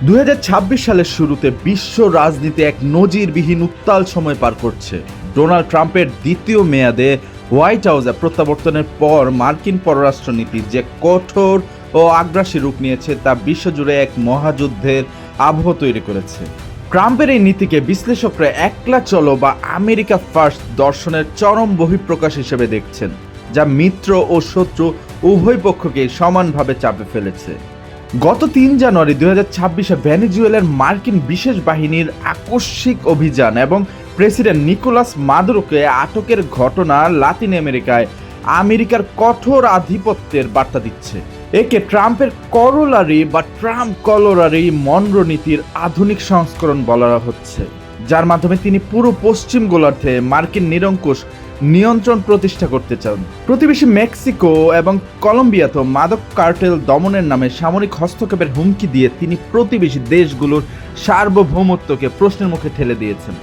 2026 সালের শুরুতে বিশ্ব রাজনীতি এক নজিরবিহীন উত্তাল সময় পার করছে। ডোনাল্ড ট্রাম্পের দ্বিতীয় মেয়াদে হোয়াইট হাউসে প্রত্যাবর্তনের পর মার্কিন পররাষ্ট্রনীতি যে কঠোর ও আগ্রাসী রূপ নিয়েছে তা বিশ্বজুড়ে এক মহাযুদ্ধের আবহ তৈরি করেছে। ট্রাম্পের এই নীতিকে বিশ্লেষকরা একলা চলো বা আমেরিকা ফার্স্ট দর্শনের চরম বহিঃপ্রকাশ হিসেবে দেখছেন, যা মিত্র ও শত্রু উভয় পক্ষকে সমানভাবে চাপে ফেলেছে। গত 3 জানুয়ারি 2026-এ ভেনেজুয়েলার মার্কিন বিশেষ বাহিনীর আকস্মিক অভিযান এবং প্রেসিডেন্ট নিকোলাস মাদুরোকে আটকের ঘটনা লাতিন আমেরিকায় আমেরিকার কঠোর আধিপত্যের বার্তা দিচ্ছে। একে ট্রাম্পের করোলারি বা ট্রাম্প কলোরারি মনরো নীতির আধুনিক সংস্করণ বলা হচ্ছে, যার মাধ্যমে তিনি পুরো পশ্চিম গোলার্ধে মার্কিন নিরঙ্কুশ নিয়ন্ত্রণ প্রতিষ্ঠা করতে চান। প্রতিবেশী মেক্সিকো এবং কলম্বিয়াতেও মাদক কার্টেল দমনের নামে সামরিক হস্তক্ষেপের হুমকি দিয়ে তিনি প্রতিবেশী দেশগুলোর সার্বভৌমত্বকে প্রশ্নের মুখে ঠেলে দিয়েছেন।